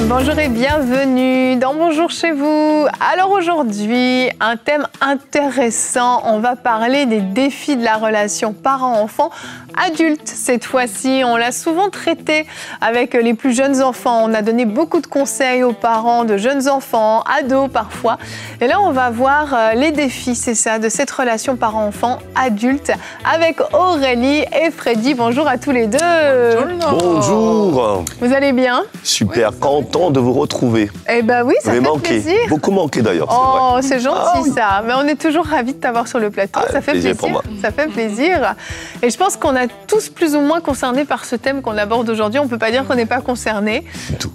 Bonjour et bienvenue dans Bonjour chez vous. Alors aujourd'hui, un thème intéressant. On va parler des défis de la relation parent-enfant adulte. Cette fois-ci, on l'a souvent traité avec les plus jeunes enfants. On a donné beaucoup de conseils aux parents de jeunes enfants, ados parfois. Et là, on va voir les défis, c'est ça, de cette relation parent-enfant adulte avec Aurélie et Freddy. Bonjour à tous les deux. Bonjour. Vous allez bien? Super, content de vous retrouver. Eh ben oui, ça fait plaisir. Beaucoup manqué d'ailleurs. Oh, c'est gentil ça. Mais on est toujours ravis de t'avoir sur le plateau. Ça fait plaisir. Pour moi. Ça fait plaisir. Et je pense qu'on a tous plus ou moins concernés par ce thème qu'on aborde aujourd'hui. On ne peut pas dire qu'on n'est pas concernés.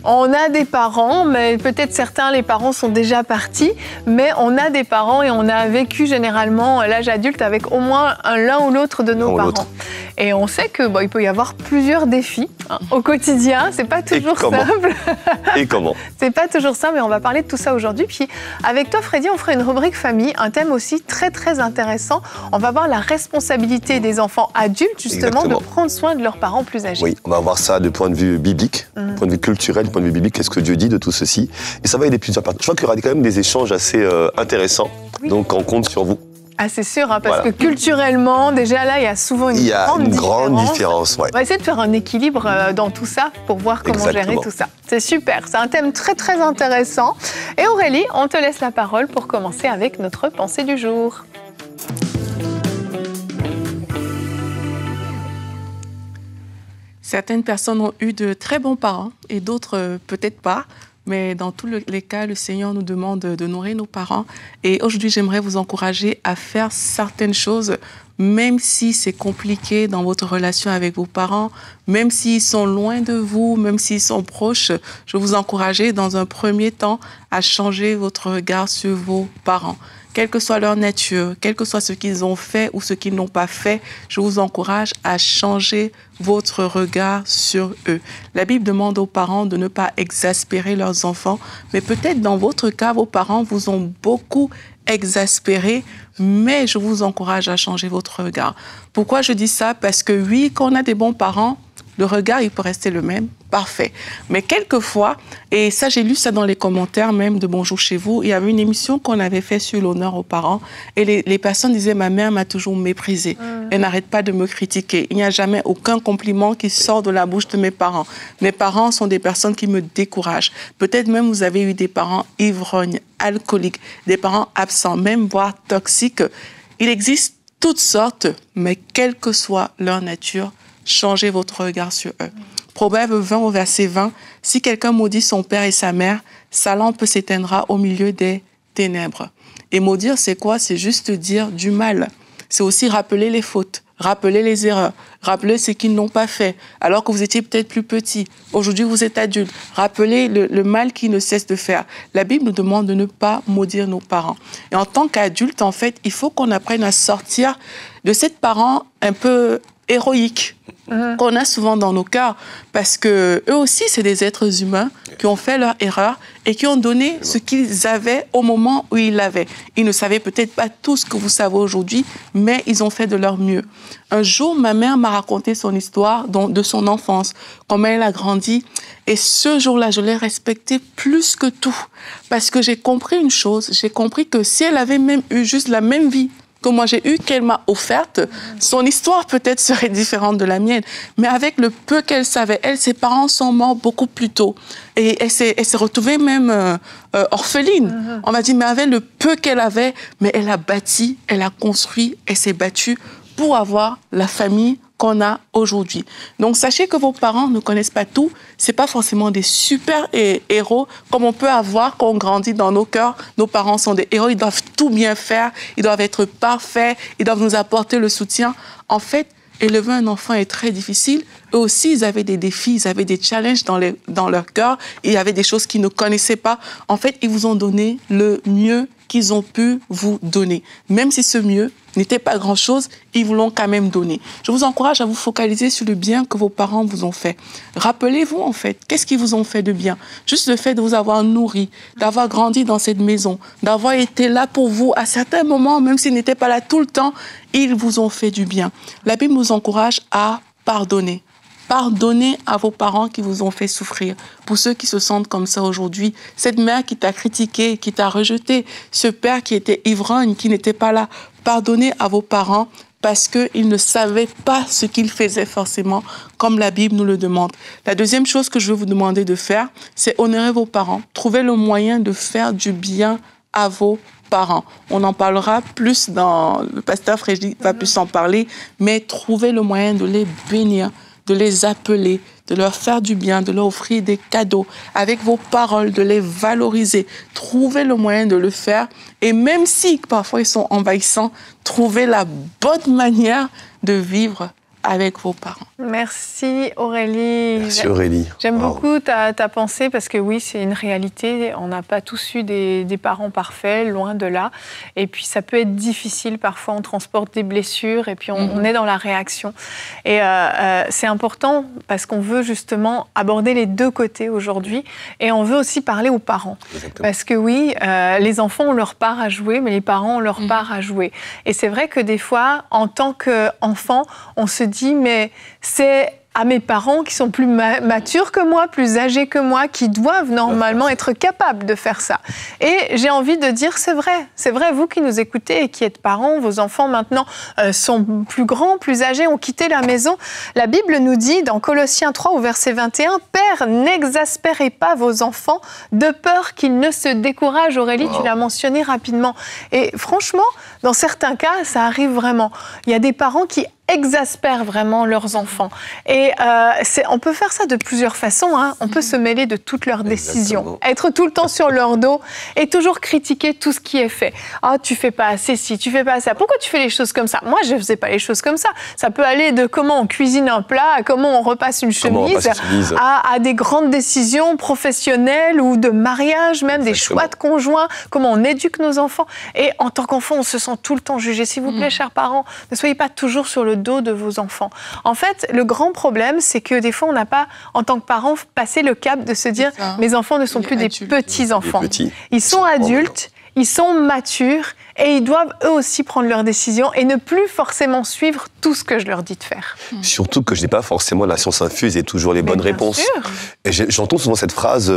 On a des parents, mais peut-être certains, les parents sont déjà partis. Mais on a des parents et on a vécu généralement l'âge adulte avec au moins l'un ou l'autre de nos parents. Et on sait que il peut y avoir plusieurs défis au quotidien. C'est pas toujours simple. Et comment? C'est pas toujours ça, mais on va parler de tout ça aujourd'hui. Puis avec toi, Freddy, on fera une rubrique famille, un thème aussi très très intéressant. On va voir la responsabilité des enfants adultes, justement, de prendre soin de leurs parents plus âgés. Oui, on va voir ça du point de vue biblique, du point de vue culturel, du point de vue biblique. Qu'est-ce que Dieu dit de tout ceci? Et ça va aider plusieurs parties. Je crois qu'il y aura quand même des échanges assez intéressants. Oui. Donc on compte sur vous. Ah, c'est sûr, hein, parce que culturellement, déjà là, il y a souvent une grande différence. Ouais. On va essayer de faire un équilibre dans tout ça pour voir comment gérer tout ça. C'est super, c'est un thème très très intéressant. Et Aurélie, on te laisse la parole pour commencer avec notre pensée du jour. Certaines personnes ont eu de très bons parents et d'autres peut-être pas. Mais dans tous les cas, le Seigneur nous demande de nourrir nos parents. Et aujourd'hui, j'aimerais vous encourager à faire certaines choses, même si c'est compliqué dans votre relation avec vos parents, même s'ils sont loin de vous, même s'ils sont proches. Je vais vous encourager dans un premier temps à changer votre regard sur vos parents. Quelle que soit leur nature, quel que soit ce qu'ils ont fait ou ce qu'ils n'ont pas fait, je vous encourage à changer votre regard sur eux. La Bible demande aux parents de ne pas exaspérer leurs enfants, mais peut-être dans votre cas, vos parents vous ont beaucoup exaspéré, mais je vous encourage à changer votre regard. Pourquoi je dis ça? Parce que oui, quand on a des bons parents, le regard, il peut rester le même, parfait. Mais quelquefois, et ça, j'ai lu ça dans les commentaires même de Bonjour chez vous, il y avait une émission qu'on avait fait sur l'honneur aux parents, et les personnes disaient, ma mère m'a toujours méprisée. Elle n'arrête pas de me critiquer. Il n'y a jamais aucun compliment qui sort de la bouche de mes parents. Mes parents sont des personnes qui me découragent. Peut-être même vous avez eu des parents ivrognes, alcooliques, des parents absents, même voire toxiques. Il existe toutes sortes, mais quelle que soit leur nature, changez votre regard sur eux. Proverbe 20 au verset 20. Si quelqu'un maudit son père et sa mère, sa lampe s'éteindra au milieu des ténèbres. Et maudire, c'est quoi? C'est juste dire du mal. C'est aussi rappeler les fautes, rappeler les erreurs, rappeler ce qu'ils n'ont pas fait, alors que vous étiez peut-être plus petit. Aujourd'hui, vous êtes adulte. Rappelez le mal qu'ils ne cessent de faire. La Bible nous demande de ne pas maudire nos parents. Et en tant qu'adulte, en fait, il faut qu'on apprenne à sortir de cette parent un peu héroïque qu'on a souvent dans nos cœurs, parce que eux aussi, c'est des êtres humains qui ont fait leur erreur et qui ont donné ce qu'ils avaient au moment où ils l'avaient. Ils ne savaient peut-être pas tout ce que vous savez aujourd'hui, mais ils ont fait de leur mieux. Un jour, ma mère m'a raconté son histoire de son enfance, comment elle a grandi, et ce jour-là, je l'ai respectée plus que tout, parce que j'ai compris une chose, j'ai compris que si elle avait même eu juste la même vie que moi j'ai eu, qu'elle m'a offerte, son histoire peut-être serait différente de la mienne. Mais avec le peu qu'elle savait, ses parents sont morts beaucoup plus tôt. Et elle s'est retrouvée même orpheline. On m'a dit, mais avec le peu qu'elle avait, mais elle a bâti, elle a construit, elle s'est battue pour avoir la famille qu'on a aujourd'hui. Donc, sachez que vos parents ne connaissent pas tout. C'est pas forcément des super héros comme on peut avoir quand on grandit dans nos cœurs. Nos parents sont des héros. Ils doivent tout bien faire. Ils doivent être parfaits. Ils doivent nous apporter le soutien. En fait, élever un enfant est très difficile. Eux aussi, ils avaient des défis, ils avaient des challenges dans leur cœur. Il y avait des choses qu'ils ne connaissaient pas. En fait, ils vous ont donné le mieux qu'ils ont pu vous donner. Même si ce mieux n'était pas grand-chose, ils vous l'ont quand même donné. Je vous encourage à vous focaliser sur le bien que vos parents vous ont fait. Rappelez-vous, en fait, qu'est-ce qu'ils vous ont fait de bien? Juste le fait de vous avoir nourri, d'avoir grandi dans cette maison, d'avoir été là pour vous à certains moments, même s'ils n'étaient pas là tout le temps, ils vous ont fait du bien. La Bible nous encourage à pardonner. Pardonnez à vos parents qui vous ont fait souffrir. Pour ceux qui se sentent comme ça aujourd'hui, cette mère qui t'a critiqué, qui t'a rejeté, ce père qui était ivrogne, qui n'était pas là, pardonnez à vos parents parce qu'ils ne savaient pas ce qu'ils faisaient forcément, comme la Bible nous le demande. La deuxième chose que je veux vous demander de faire, c'est honorer vos parents. Trouvez le moyen de faire du bien à vos parents. On en parlera plus le pasteur Frédéric va plus en parler, mais trouvez le moyen de les bénir, de les appeler, de leur faire du bien, de leur offrir des cadeaux, avec vos paroles, de les valoriser. Trouvez le moyen de le faire. Et même si parfois ils sont envahissants, trouvez la bonne manière de vivre avec vos parents. Merci Aurélie. Merci Aurélie. J'aime beaucoup ta pensée parce que oui, c'est une réalité. On n'a pas tous eu des parents parfaits, loin de là. Et puis ça peut être difficile. Parfois, on transporte des blessures et puis on est dans la réaction. Et c'est important parce qu'on veut justement aborder les deux côtés aujourd'hui. Et on veut aussi parler aux parents. Exactement. Parce que oui, les enfants ont leur part à jouer, mais les parents ont leur part à jouer. Et c'est vrai que des fois, en tant qu'enfant, on se dit, mais c'est à mes parents qui sont plus matures que moi, plus âgés que moi, qui doivent normalement être capables de faire ça. Et j'ai envie de dire, c'est vrai, vous qui nous écoutez et qui êtes parents, vos enfants maintenant sont plus grands, plus âgés, ont quitté la maison. La Bible nous dit, dans Colossiens 3 au verset 21, « Père, n'exaspérez pas vos enfants de peur qu'ils ne se découragent. » Aurélie, tu l'as mentionné rapidement. Et franchement, dans certains cas, ça arrive vraiment. Il y a des parents qui exaspèrent vraiment leurs enfants. Et on peut faire ça de plusieurs façons. Hein. On peut se mêler de toutes leurs décisions, être tout le temps sur leur dos et toujours critiquer tout ce qui est fait. « Ah, tu fais pas assez ci, tu fais pas ça. Pourquoi tu fais les choses comme ça ?» Moi, je faisais pas les choses comme ça. Ça peut aller de comment on cuisine un plat, à comment on repasse une chemise, à des grandes décisions professionnelles ou de mariage, même des choix de conjoints, comment on éduque nos enfants. Et en tant qu'enfant, on se sent tout le temps jugé. S'il vous plaît, chers parents, ne soyez pas toujours sur le dos de vos enfants. En fait, le grand problème, c'est que des fois, on n'a pas, en tant que parents, passé le cap de se dire « mes enfants ne sont plus des petits-enfants. Ils sont adultes, ils sont matures et ils doivent eux aussi prendre leurs décisions et ne plus forcément suivre tout ce que je leur dis de faire. » Surtout que je n'ai pas forcément la science infuse et toujours les bonnes réponses. Et j'entends souvent cette phrase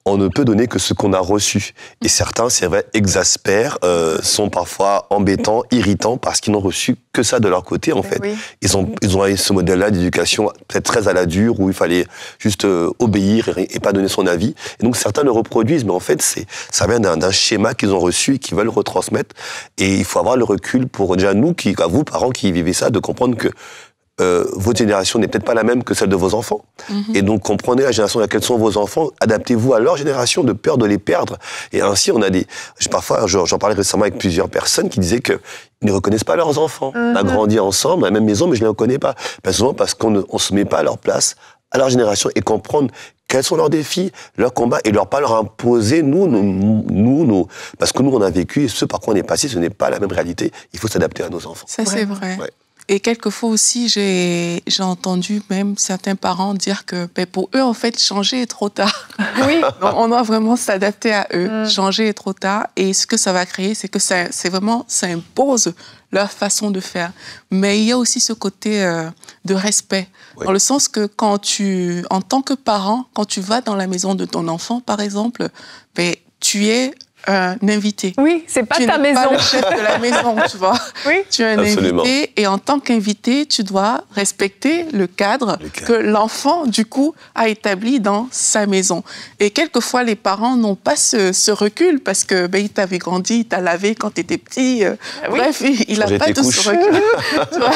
on ne peut donner que ce qu'on a reçu. Et certains, c'est vrai, exaspèrent, sont parfois embêtants, irritants, parce qu'ils n'ont reçu que ça de leur côté, en fait. Oui. Ils ont eu ce modèle-là d'éducation peut-être très à la dure, où il fallait juste obéir et pas donner son avis. Et donc, certains le reproduisent, mais en fait, ça vient d'un schéma qu'ils ont reçu et qu'ils veulent retransmettre. Et il faut avoir le recul pour, déjà, nous, à vous, parents qui vivez ça, de comprendre que votre génération n'est peut-être pas la même que celle de vos enfants. Et donc, comprenez la génération dans laquelle sont vos enfants, adaptez-vous à leur génération de peur de les perdre. Et ainsi, on a parfois, j'en parlais récemment avec plusieurs personnes qui disaient qu'ils ne reconnaissent pas leurs enfants. On a grandi ensemble, dans la même maison, mais je ne les reconnais pas. Souvent parce qu'on ne se met pas à leur place, à leur génération, et comprendre quels sont leurs défis, leurs combats, et pas leur imposer, parce que nous, on a vécu, et ce par quoi on est passé, ce n'est pas la même réalité. Il faut s'adapter à nos enfants. Ça, c'est vrai. Ouais. Et quelquefois aussi, j'ai entendu même certains parents dire que pour eux, en fait, changer est trop tard. Oui. On doit vraiment s'adapter à eux. Changer est trop tard. Et ce que ça va créer, c'est que ça impose leur façon de faire. Mais il y a aussi ce côté de respect. Oui. Dans le sens que en tant que parent, quand tu vas dans la maison de ton enfant, par exemple, tu es un invité. Oui, c'est pas ta maison. Tu n'es pas le chef de la maison, tu vois. Oui. Tu es un invité et en tant qu'invité, tu dois respecter le cadre que l'enfant, du coup, a établi dans sa maison. Et quelquefois, les parents n'ont pas ce recul parce que il t'avait grandi, il t'a lavé quand tu étais petit. Bref, il n'a pas de ce recul. Tu vois,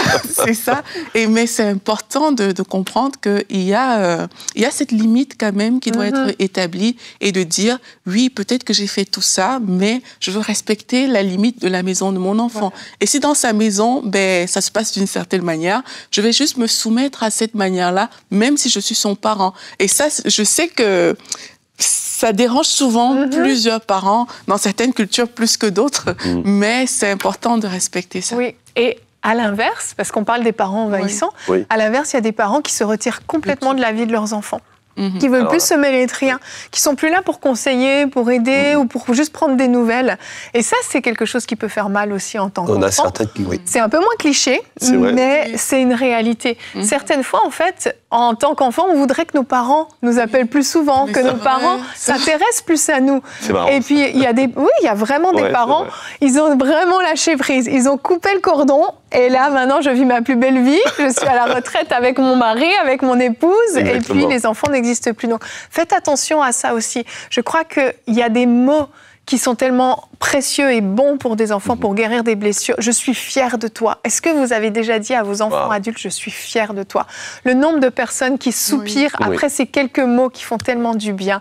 c'est ça. Mais c'est important de comprendre qu'il y a cette limite quand même qui doit être établie et de dire, oui, peut-être que j'ai fait tout ça, mais je veux respecter la limite de la maison de mon enfant. Ouais. Et si dans sa maison, ça se passe d'une certaine manière, je vais juste me soumettre à cette manière-là, même si je suis son parent. Et ça, je sais que ça dérange souvent plusieurs parents, dans certaines cultures plus que d'autres, mais c'est important de respecter ça. Oui, et à l'inverse, parce qu'on parle des parents envahissants, à l'inverse, il y a des parents qui se retirent complètement de la vie de leurs enfants. Qui veulent plus se mêler de rien, qui sont plus là pour conseiller, pour aider ou pour juste prendre des nouvelles. Et ça, c'est quelque chose qui peut faire mal aussi en tant qu'enfant. On a certains qui, C'est un peu moins cliché, mais c'est une réalité. Certaines fois, en fait, en tant qu'enfant, on voudrait que nos parents nous appellent plus souvent, que nos parents s'intéressent plus à nous. Et puis, il y a vraiment des parents, ils ont vraiment lâché prise. Ils ont coupé le cordon. Et là, maintenant, je vis ma plus belle vie. Je suis à la retraite avec mon mari, avec mon épouse. Exactement. Et puis, les enfants n'existent plus. Donc, faites attention à ça aussi. Je crois qu'il y a des mots qui sont tellement précieux et bons pour des enfants, pour guérir des blessures. Je suis fière de toi. Est-ce que vous avez déjà dit à vos enfants adultes, je suis fière de toi? Le nombre de personnes qui soupirent après ces quelques mots qui font tellement du bien.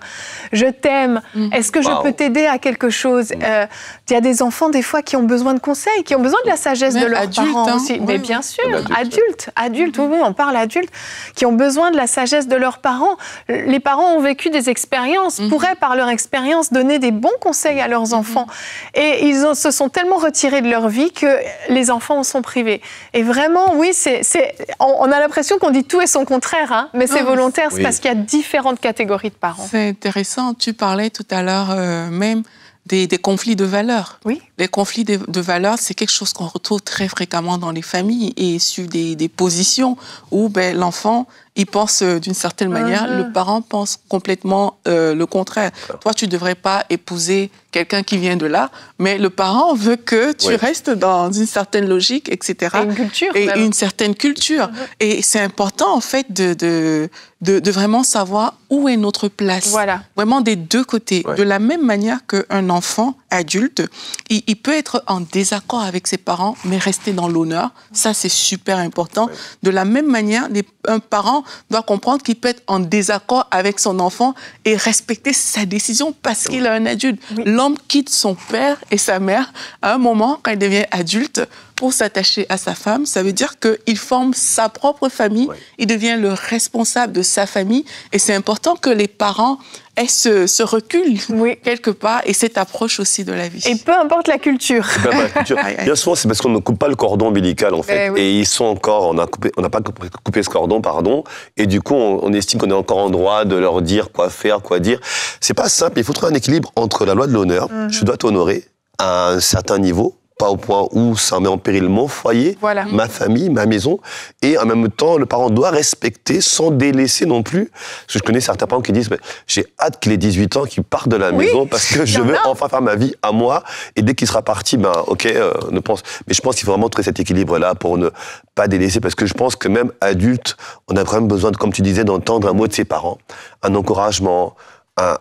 Je t'aime. Est-ce que je peux t'aider à quelque chose? Il y a des enfants, des fois, qui ont besoin de conseils, qui ont besoin de la sagesse de leurs parents aussi. Mais bien sûr, adultes, oui, on parle adultes, qui ont besoin de la sagesse de leurs parents. Les parents ont vécu des expériences, pourraient, par leur expérience, donner des bons conseils à leurs enfants. Et ils se sont tellement retirés de leur vie que les enfants en sont privés. Et vraiment, oui, on a l'impression qu'on dit tout et son contraire, hein, mais c'est volontaire, c'est parce qu'il y a différentes catégories de parents. C'est intéressant. Tu parlais tout à l'heure même des conflits de valeurs. Oui. Les conflits de valeurs, c'est quelque chose qu'on retrouve très fréquemment dans les familles et sur des positions où l'enfant, il pense d'une certaine manière, le parent pense complètement le contraire. Toi, tu ne devrais pas épouser quelqu'un qui vient de là, mais le parent veut que tu restes dans une certaine logique, etc. Et une culture. Et une certaine culture. Et c'est important, en fait, de vraiment savoir où est notre place. Voilà. Vraiment des deux côtés. De la même manière qu'un enfant adulte, il peut être en désaccord avec ses parents, mais rester dans l'honneur. Ça, c'est super important. De la même manière, un parent doit comprendre qu'il peut être en désaccord avec son enfant et respecter sa décision parce qu'il est un adulte. L'homme quitte son père et sa mère à un moment, quand il devient adulte, pour s'attacher à sa femme. Ça veut dire qu'il forme sa propre famille, il devient le responsable de sa famille. Et c'est important que les parents aient ce recul quelque part et cette approche aussi de la vie. Et peu importe la culture. Bien souvent, c'est parce qu'on ne coupe pas le cordon ombilical, en fait. Et ils sont encore, on n'a pas coupé ce cordon, pardon. Et du coup, on estime qu'on est encore en droit de leur dire quoi faire, quoi dire. C'est pas simple. Il faut trouver un équilibre entre la loi de l'honneur, je dois t'honorer à un certain niveau, pas au point où ça met en péril mon foyer, ma famille, ma maison. Et en même temps, le parent doit respecter sans délaisser non plus. Parce que je connais certains parents qui disent j'ai hâte qu'il ait 18 ans, qu'il parte de la maison parce que je veux enfin faire ma vie à moi. Et dès qu'il sera parti, ne pense. Mais je pense qu'il faut vraiment trouver cet équilibre-là pour ne pas délaisser. Parce que je pense que même adulte, on a vraiment besoin, comme tu disais, d'entendre un mot de ses parents, un encouragement,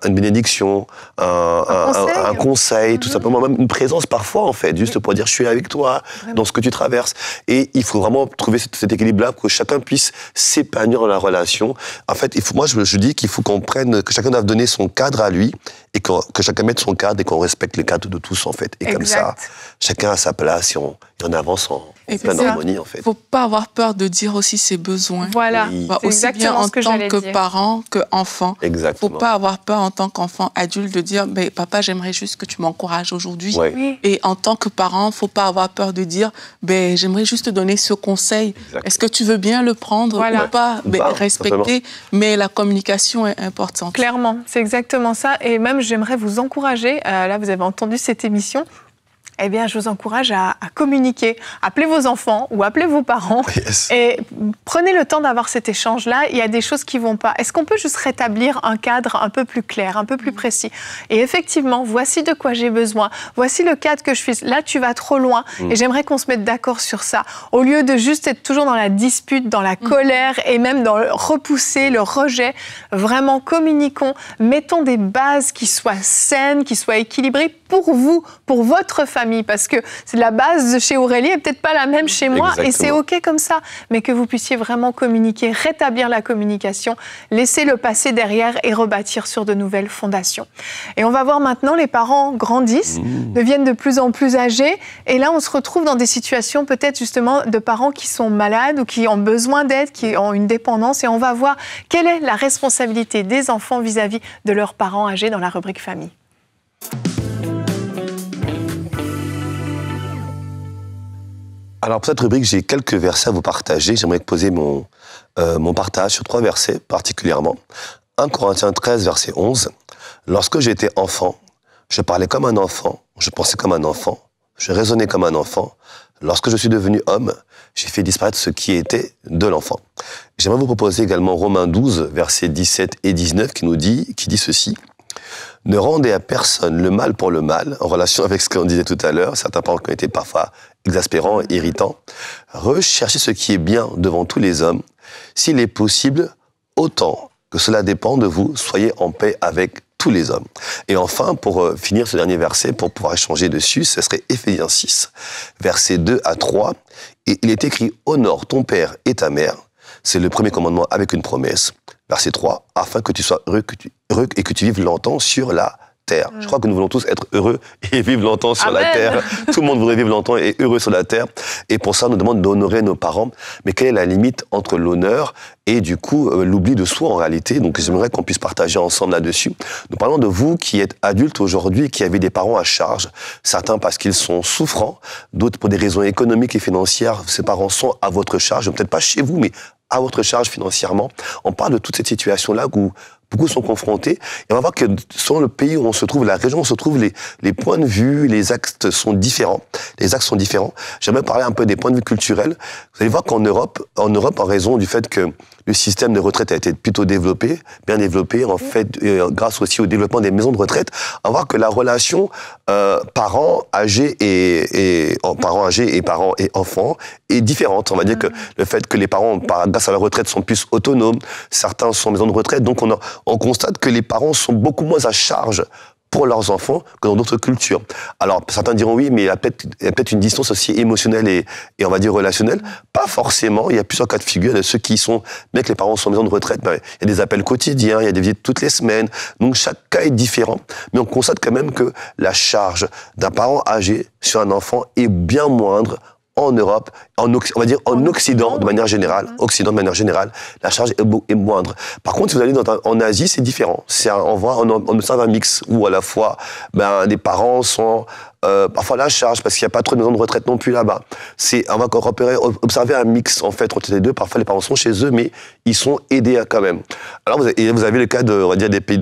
une bénédiction, un conseil, tout simplement, même une présence parfois, en fait, juste pour dire je suis là avec toi, dans ce que tu traverses. Et il faut vraiment trouver cet équilibre-là pour que chacun puisse s'épanouir dans la relation. En fait, moi, je dis qu'il faut qu'on prenne, que chacun doit donner son cadre à lui et que chacun mette son cadre et qu'on respecte les cadres de tous, en fait. Et comme ça, chacun a sa place et on avance en pleine harmonie, en fait. Il ne faut pas avoir peur de dire aussi ses besoins. Voilà, c'est aussi bien en tant que parent qu'enfant. Exactement. Il ne faut pas avoir peur en tant qu'enfant adulte de dire papa, j'aimerais juste que tu m'encourages aujourd'hui. Et en tant que parent, il ne faut pas avoir peur de dire j'aimerais juste te donner ce conseil. Est-ce que tu veux bien le prendre ou pas? Respecter, mais la communication est importante. Clairement, c'est exactement ça. Et même, j'aimerais vous encourager, là vous avez entendu cette émission, eh bien, je vous encourage à communiquer. Appelez vos enfants ou appelez vos parents et prenez le temps d'avoir cet échange-là. Il y a des choses qui ne vont pas. Est-ce qu'on peut juste rétablir un cadre un peu plus clair, un peu plus précis? Et effectivement, voici de quoi j'ai besoin. Voici le cadre que je fais. Là, tu vas trop loin et j'aimerais qu'on se mette d'accord sur ça. Au lieu de juste être toujours dans la dispute, dans la colère et même dans le repousser, le rejet, vraiment communiquons. Mettons des bases qui soient saines, qui soient équilibrées pour vous, pour votre famille. famille, parce que c'est la base de chez Aurélie et peut-être pas la même chez moi. Exactement. Et c'est OK comme ça, mais que vous puissiez vraiment communiquer, rétablir la communication, laisser le passé derrière et rebâtir sur de nouvelles fondations. Et on va voir maintenant, les parents grandissent, deviennent de plus en plus âgés, et là on se retrouve dans des situations peut-être justement de parents qui sont malades ou qui ont besoin d'aide, qui ont une dépendance, et on va voir quelle est la responsabilité des enfants vis-à-vis de leurs parents âgés dans la rubrique famille. Alors pour cette rubrique, j'ai quelques versets à vous partager. J'aimerais poser mon partage sur 3 versets particulièrement. 1 Corinthiens 13, verset 11. « Lorsque j'étais enfant, je parlais comme un enfant, je pensais comme un enfant, je raisonnais comme un enfant. Lorsque je suis devenu homme, j'ai fait disparaître ce qui était de l'enfant. » J'aimerais vous proposer également Romains 12, versets 17 et 19, qui dit ceci. « Ne rendez à personne le mal pour le mal, en relation avec ce qu'on disait tout à l'heure, certains parents qui ont été parfois exaspérants et irritants. Recherchez ce qui est bien devant tous les hommes. S'il est possible, autant que cela dépend de vous, soyez en paix avec tous les hommes. » Et enfin, pour finir ce dernier verset, pour pouvoir échanger dessus, ce serait Éphésiens 6, versets 2 à 3. Et il est écrit « Honore ton père et ta mère ». C'est le premier commandement avec une promesse. Verset 3, « Afin que tu sois heureux et que tu vives longtemps sur la terre. » Je crois que nous voulons tous être heureux et vivre longtemps sur la terre. Tout le monde voudrait vivre longtemps et heureux sur la terre. Et pour ça, on nous demande d'honorer nos parents. Mais quelle est la limite entre l'honneur et du coup l'oubli de soi en réalité? Donc j'aimerais qu'on puisse partager ensemble là-dessus. Nous parlons de vous qui êtes adultes aujourd'hui, qui avez des parents à charge. Certains parce qu'ils sont souffrants, d'autres pour des raisons économiques et financières. Ces parents sont à votre charge, peut-être pas chez vous, mais à votre charge financièrement. On parle de toute cette situation-là où beaucoup sont confrontés. Et on va voir que selon le pays où on se trouve, la région où on se trouve, les points de vue, les axes sont différents. Les axes sont différents. J'aimerais parler un peu des points de vue culturels. Vous allez voir qu'en Europe, en raison du fait que le système de retraite a été plutôt développé, bien développé, en fait, grâce aussi au développement des maisons de retraite, on va voir que la relation parents âgés et parents et enfants est différente. On va dire que le fait que les parents, grâce à la retraite, sont plus autonomes, certains sont en maison de retraite, donc on constate que les parents sont beaucoup moins à charge pour leurs enfants que dans d'autres cultures. Alors, certains diront oui, mais il y a peut-être une distance aussi émotionnelle et on va dire relationnelle. Pas forcément. Il y a plusieurs cas de figure. Il y a ceux qui sont, bien que les parents sont en maison de retraite, il y a des appels quotidiens, il y a des visites toutes les semaines. Donc, chaque cas est différent. Mais on constate quand même que la charge d'un parent âgé sur un enfant est bien moindre en Europe, on va dire en Occident de manière générale. Occident de manière générale, la charge est moindre. Par contre, si vous allez en Asie, c'est différent. On observe un mix où à la fois, les parents sont parfois à la charge parce qu'il n'y a pas trop de maisons de retraite non plus là-bas. On va observer un mix en fait entre les deux. Parfois, les parents sont chez eux, mais ils sont aidés quand même. Alors, vous avez le cas on va dire des pays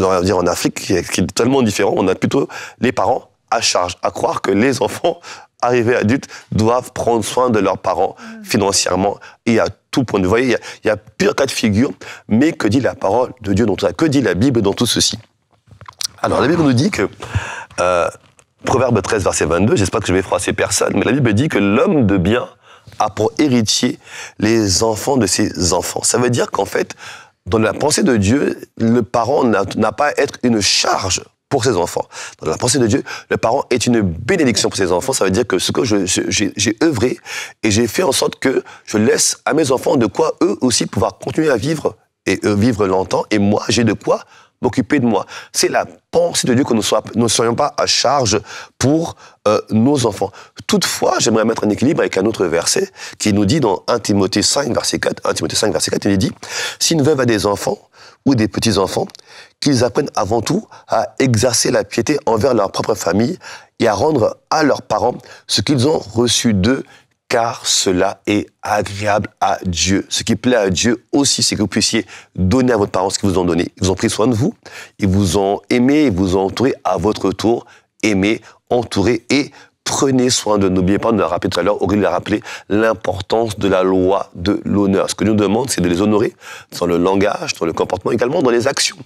en Afrique qui est totalement différent. On a plutôt les parents à charge, à croire que les enfants arrivés adultes doivent prendre soin de leurs parents financièrement et à tout point de vue. Vous voyez, il y a plusieurs cas de figure, mais que dit la parole de Dieu dans tout ça? Que dit la Bible dans tout ceci? Alors, la Bible nous dit que, Proverbe 13, verset 22, j'espère que je vais froisser personne, mais la Bible dit que l'homme de bien a pour héritier les enfants de ses enfants. Ça veut dire qu'en fait, dans la pensée de Dieu, le parent n'a pas à être une charge pour ses enfants. Dans la pensée de Dieu, le parent est une bénédiction pour ses enfants. Ça veut dire que ce que j'ai œuvré et j'ai fait en sorte que je laisse à mes enfants de quoi eux aussi pouvoir continuer à vivre et vivre longtemps. Et moi, j'ai de quoi m'occuper de moi. C'est la pensée de Dieu que nous ne soyons pas à charge pour nos enfants. Toutefois, j'aimerais mettre un équilibre avec un autre verset qui nous dit dans 1 Timothée 5, verset 4, il dit « Si une veuve a des enfants ou des petits-enfants, qu'ils apprennent avant tout à exercer la piété envers leur propre famille et à rendre à leurs parents ce qu'ils ont reçu d'eux, car cela est agréable à Dieu. Ce qui plaît à Dieu aussi, c'est que vous puissiez donner à votre parent ce qu'ils vous ont donné. Ils ont pris soin de vous, ils vous ont aimé, ils vous ont entouré à votre tour. Aimez, entourez et prenez soin de. N'oubliez pas, on l'a rappelé tout à l'heure, Aurélie l'a rappelé, l'importance de la loi de l'honneur. Ce que nous demande, c'est de les honorer dans le langage, dans le comportement, également dans les actions.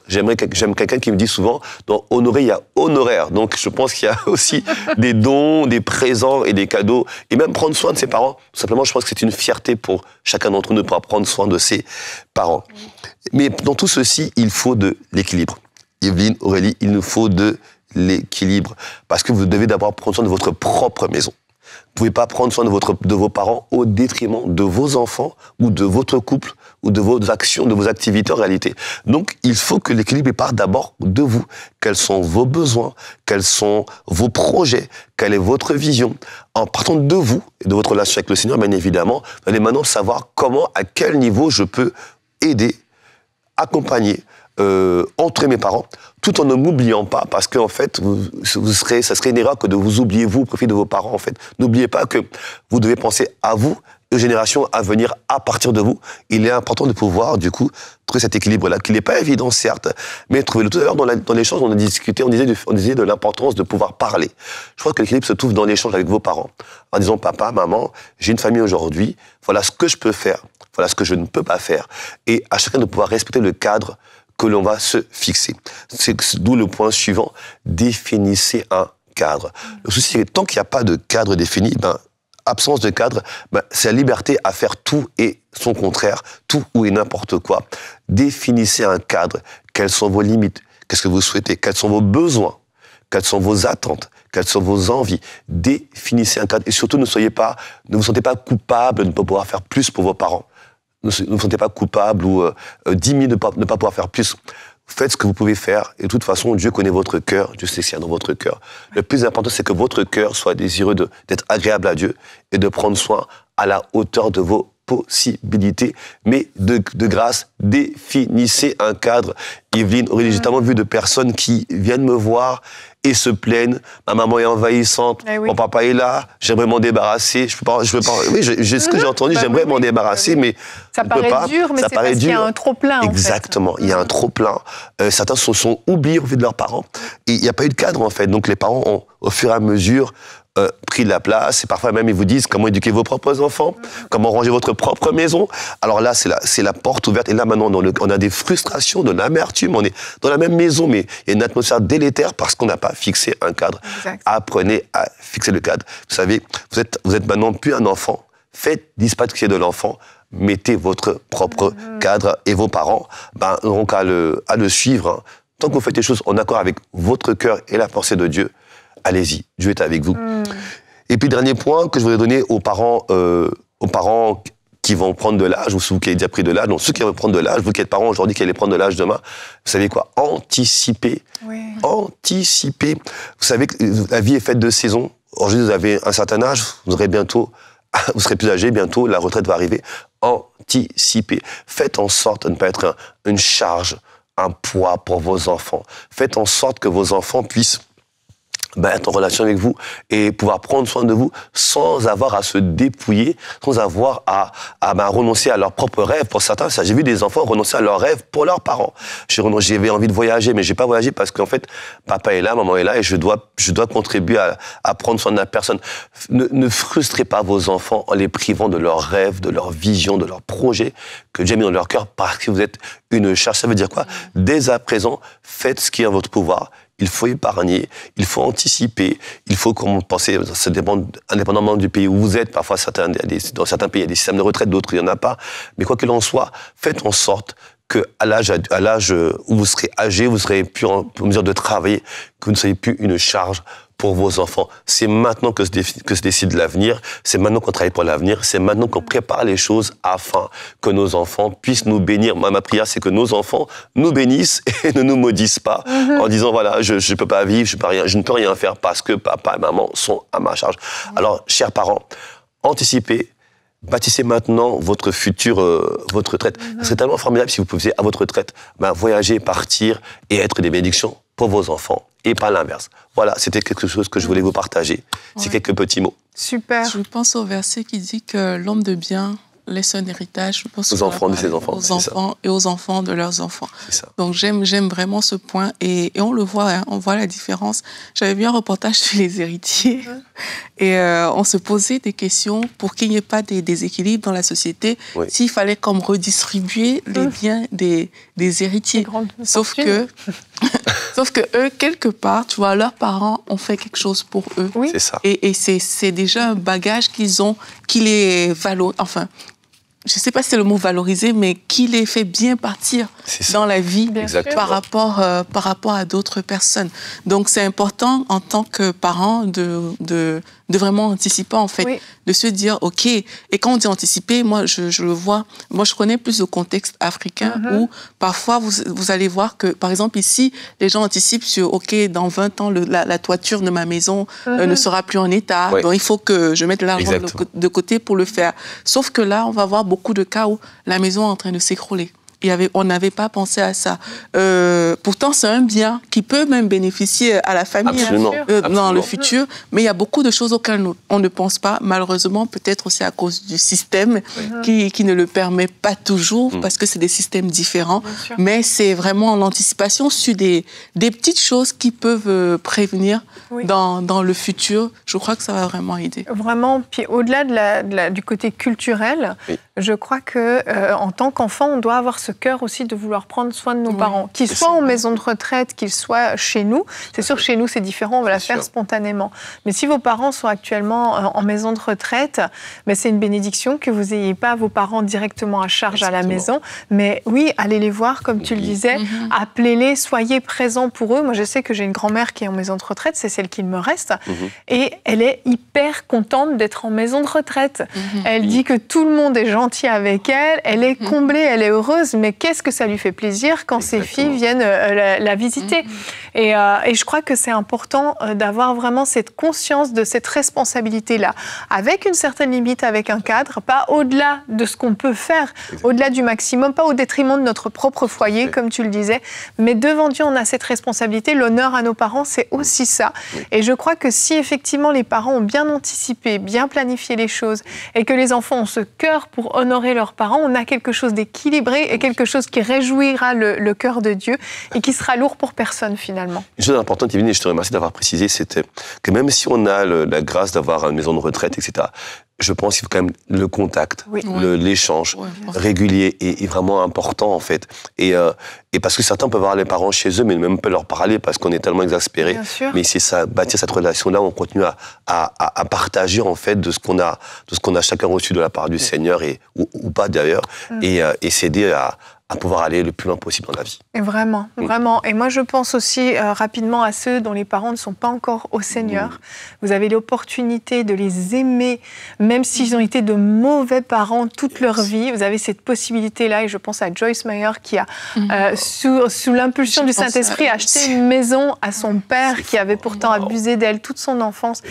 J'aime quelqu'un qui me dit souvent, dans honorer, il y a honoraire. Donc, je pense qu'il y a aussi des dons, des présents et des cadeaux. Et même prendre soin de ses parents. Tout simplement, je pense que c'est une fierté pour chacun d'entre nous de pouvoir prendre soin de ses parents. Mais dans tout ceci, il faut de l'équilibre. Evelyne, Aurélie, il nous faut de l'équilibre. Parce que vous devez d'abord prendre soin de votre propre maison. Vous ne pouvez pas prendre soin de vos parents au détriment de vos enfants ou de votre couple ou de vos actions, de vos activités en réalité. Donc, il faut que l'équilibre parte d'abord de vous. Quels sont vos besoins? Quels sont vos projets? Quelle est votre vision? En partant de vous et de votre relation avec le Seigneur, bien évidemment, vous allez maintenant savoir comment, à quel niveau je peux aider, accompagner, entourer mes parents, tout en ne m'oubliant pas, parce qu'en fait, ça serait une erreur que de vous oublier vous au profit de vos parents, en fait. N'oubliez pas que vous devez penser à vous et aux générations à venir à partir de vous. Il est important de pouvoir, du coup, trouver cet équilibre-là, qui n'est pas évident, certes, mais trouvez-le. Tout à l'heure, dans l'échange, on a discuté, on disait de l'importance de pouvoir parler. Je crois que l'équilibre se trouve dans l'échange avec vos parents, en disant, papa, maman, j'ai une famille aujourd'hui, voilà ce que je peux faire, voilà ce que je ne peux pas faire, et à chacun de pouvoir respecter le cadre que l'on va se fixer. C'est d'où le point suivant, définissez un cadre. Le souci, c'est que tant qu'il n'y a pas de cadre défini, absence de cadre, c'est la liberté à faire tout et son contraire, tout ou et n'importe quoi. Définissez un cadre. Quelles sont vos limites? Qu'est-ce que vous souhaitez? Quels sont vos besoins? Quelles sont vos attentes? Quelles sont vos envies? Définissez un cadre. Et surtout, ne vous sentez pas coupable de ne pas pouvoir faire plus pour vos parents. Ne vous sentez pas coupable ou diminué de ne pas pouvoir faire plus. Faites ce que vous pouvez faire. Et de toute façon, Dieu connaît votre cœur. Dieu sait ce qu'il y a dans votre cœur. Le plus important, c'est que votre cœur soit désireux d'être agréable à Dieu et de prendre soin à la hauteur de vos possibilités. Mais de grâce, définissez un cadre. Evelyne, j'ai justement vu de personnes qui viennent me voir et se plaignent. Ma maman est envahissante, mon papa est là, j'aimerais m'en débarrasser. Je peux pas. Oui, ce que j'ai entendu, j'aimerais m'en débarrasser, mais ça paraît dur, mais c'est parce qu'il y a un trop-plein. Exactement, en fait. Il y a un trop-plein. Certains se sont oubliés au vu de leurs parents. Et il n'y a pas eu de cadre, en fait. Donc les parents ont, au fur et à mesure, pris de la place, et parfois même ils vous disent comment éduquer vos propres enfants, comment ranger votre propre maison. Alors là, c'est la porte ouverte, et là maintenant on a des frustrations, de l'amertume, on est dans la même maison, mais il y a une atmosphère délétère parce qu'on n'a pas fixé un cadre. Exact. Apprenez à fixer le cadre. Vous savez, vous êtes maintenant plus un enfant, faites dispatcher de l'enfant, mettez votre propre cadre, et vos parents n'auront qu'à le suivre. Tant que vous faites les choses en accord avec votre cœur et la pensée de Dieu, allez-y, Dieu est avec vous. Et puis, dernier point que je voudrais donner aux parents qui vont prendre de l'âge, ou ceux qui ont déjà pris de l'âge, donc ceux qui vont prendre de l'âge, vous qui êtes parents aujourd'hui, qui allez prendre de l'âge demain, vous savez quoi? Anticipez. Oui. Anticipez. Vous savez que la vie est faite de saisons. Aujourd'hui, vous avez un certain âge, vous serez plus âgé, bientôt, la retraite va arriver. Anticipez. Faites en sorte de ne pas être une charge, un poids pour vos enfants. Faites en sorte que vos enfants puissent être en relation avec vous et pouvoir prendre soin de vous sans avoir à se dépouiller, sans avoir à renoncer à leurs propres rêves. Pour certains, j'ai vu des enfants renoncer à leurs rêves pour leurs parents. J'avais envie de voyager, mais j'ai pas voyagé parce qu'en fait, papa est là, maman est là, et je dois contribuer à prendre soin de la personne. Ne frustrez pas vos enfants en les privant de leurs rêves, de leur vision, de leurs projets que Dieu a mis dans leur cœur parce que vous êtes une charge. Ça veut dire quoi? Dès à présent, faites ce qui est en votre pouvoir. Il faut épargner, il faut anticiper, il faut penser, ça dépend indépendamment du pays où vous êtes. Parfois, dans certains pays, il y a des systèmes de retraite, d'autres, il n'y en a pas. Mais quoi qu'il en soit, faites en sorte qu'à l'âge où vous serez âgé, vous serez plus en mesure de travailler, que vous ne soyez plus une charge pour vos enfants. C'est maintenant que se décide l'avenir, c'est maintenant qu'on travaille pour l'avenir, c'est maintenant qu'on prépare les choses afin que nos enfants puissent nous bénir. Ma prière, c'est que nos enfants nous bénissent et ne nous maudissent pas en disant, voilà, je ne peux pas vivre, je ne peux rien faire parce que papa et maman sont à ma charge. Alors, chers parents, anticipez, bâtissez maintenant votre future, votre retraite. Ce serait tellement formidable si vous pouviez, à votre retraite, voyager, partir et être des bénédictions pour vos enfants et pas l'inverse. Voilà, c'était quelque chose que je voulais vous partager. C'est quelques petits mots. Super. Je pense au verset qui dit que l'homme de bien laisse un héritage, je pense, aux enfants de ses enfants. Aux enfants et aux enfants de leurs enfants. Donc j'aime vraiment ce point et on le voit, on voit la différence. J'avais vu un reportage sur les héritiers et on se posait des questions pour qu'il n'y ait pas des déséquilibres dans la société, s'il fallait comme redistribuer les biens des héritiers. Sauf que eux, quelque part, tu vois, leurs parents ont fait quelque chose pour eux. C'est ça. Et c'est déjà un bagage qu'ils ont, qui les valorise, enfin, je ne sais pas si c'est le mot valoriser, mais qui les fait bien partir dans la vie par rapport à d'autres personnes. Donc, c'est important en tant que parent de vraiment anticiper, en fait, de se dire, OK, et quand on dit anticiper, moi, je le vois, moi, je connais plus le contexte africain où parfois, vous allez voir que, par exemple, ici, les gens anticipent sur, OK, dans 20 ans, la toiture de ma maison ne sera plus en état, donc il faut que je mette de l'argent de côté pour le faire. Sauf que là, on va voir beaucoup de cas où la maison est en train de s'écrouler. On n'avait pas pensé à ça. Pourtant, c'est un bien qui peut même bénéficier à la famille dans le futur, mais il y a beaucoup de choses auxquelles on ne pense pas, malheureusement, peut-être aussi à cause du système qui ne le permet pas toujours, parce que c'est des systèmes différents, mais c'est vraiment l'anticipation sur des petites choses qui peuvent prévenir dans le futur. Je crois que ça va vraiment aider. Vraiment, puis au-delà du côté culturel, je crois qu'en tant qu'enfant, on doit avoir ce cœur aussi de vouloir prendre soin de nos parents, qu'ils soient en maison de retraite, qu'ils soient chez nous. C'est sûr que chez nous, c'est différent, on va la faire spontanément. Mais si vos parents sont actuellement en maison de retraite, c'est une bénédiction que vous n'ayez pas vos parents directement à charge à la maison. Mais oui, allez les voir, comme tu le disais, appelez-les, soyez présents pour eux. Moi, je sais que j'ai une grand-mère qui est en maison de retraite, c'est celle qu'il me reste, et elle est hyper contente d'être en maison de retraite. Elle dit que tout le monde est gentil avec elle, elle est comblée, elle est heureuse, mais qu'est-ce que ça lui fait plaisir quand ses filles viennent la visiter. Et je crois que c'est important d'avoir vraiment cette conscience de cette responsabilité-là, avec une certaine limite, avec un cadre, pas au-delà de ce qu'on peut faire, au-delà du maximum, pas au détriment de notre propre foyer, comme tu le disais, mais devant Dieu, on a cette responsabilité. L'honneur à nos parents, c'est aussi ça. Et je crois que si effectivement les parents ont bien anticipé, bien planifié les choses, et que les enfants ont ce cœur pour honorer leurs parents, on a quelque chose d'équilibré et quelque chose qui réjouira le cœur de Dieu et qui sera lourd pour personne finalement. Une chose importante, Yveline, et je te remercie d'avoir précisé, c'était que même si on a la grâce d'avoir une maison de retraite, etc., je pense qu'il faut quand même le contact, l'échange régulier est vraiment important en fait. Et parce que certains peuvent avoir les parents chez eux, mais même pas leur parler parce qu'on est tellement exaspérés. Mais c'est ça, bâtir cette relation-là, on continue à partager en fait de ce qu'on a chacun reçu de la part du Seigneur ou pas d'ailleurs, et s'aider à pouvoir aller le plus loin possible dans la vie. Et vraiment, vraiment. Et moi, je pense aussi rapidement à ceux dont les parents ne sont pas encore au Seigneur. Vous avez l'opportunité de les aimer, même s'ils ont été de mauvais parents toute leur vie. Vous avez cette possibilité-là, et je pense à Joyce Meyer qui a, sous l'impulsion du Saint-Esprit, acheté une maison à son père qui avait pourtant abusé d'elle toute son enfance.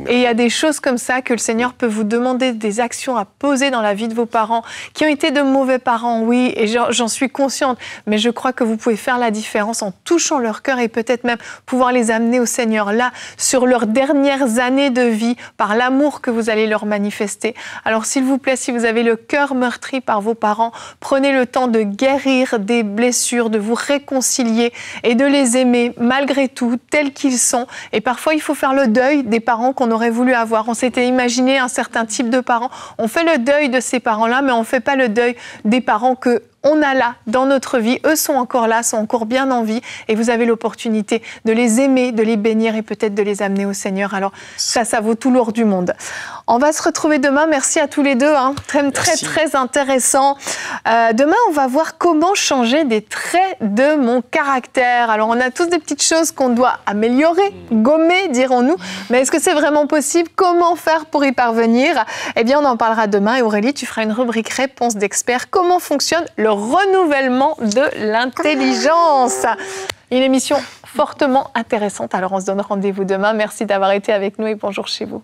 Et il y a des choses comme ça que le Seigneur peut vous demander, des actions à poser dans la vie de vos parents, qui ont été de mauvais parents, oui, et j'en suis consciente, mais je crois que vous pouvez faire la différence en touchant leur cœur et peut-être même pouvoir les amener au Seigneur là, sur leurs dernières années de vie, par l'amour que vous allez leur manifester. Alors s'il vous plaît, si vous avez le cœur meurtri par vos parents, prenez le temps de guérir des blessures, de vous réconcilier et de les aimer malgré tout, tels qu'ils sont. Et parfois, il faut faire le deuil des parents qu'on aurait voulu avoir. On s'était imaginé un certain type de parents. On fait le deuil de ces parents-là, mais on ne fait pas le deuil des parents que on a là dans notre vie. Eux sont encore là, sont encore bien en vie, et vous avez l'opportunité de les aimer, de les bénir et peut-être de les amener au Seigneur. Alors ça vaut tout l'or du monde. On va se retrouver demain. Merci à tous les deux. Très intéressant. Demain, on va voir comment changer des traits de mon caractère. Alors on a tous des petites choses qu'on doit améliorer, gommer, dirons-nous. Mais est-ce que c'est vraiment possible? Comment faire pour y parvenir? Eh bien, on en parlera demain. Et Aurélie, tu feras une rubrique réponse d'experts. Comment fonctionne le renouvellement de l'intelligence? Une émission fortement intéressante. Alors, on se donne rendez-vous demain. Merci d'avoir été avec nous et bonjour chez vous.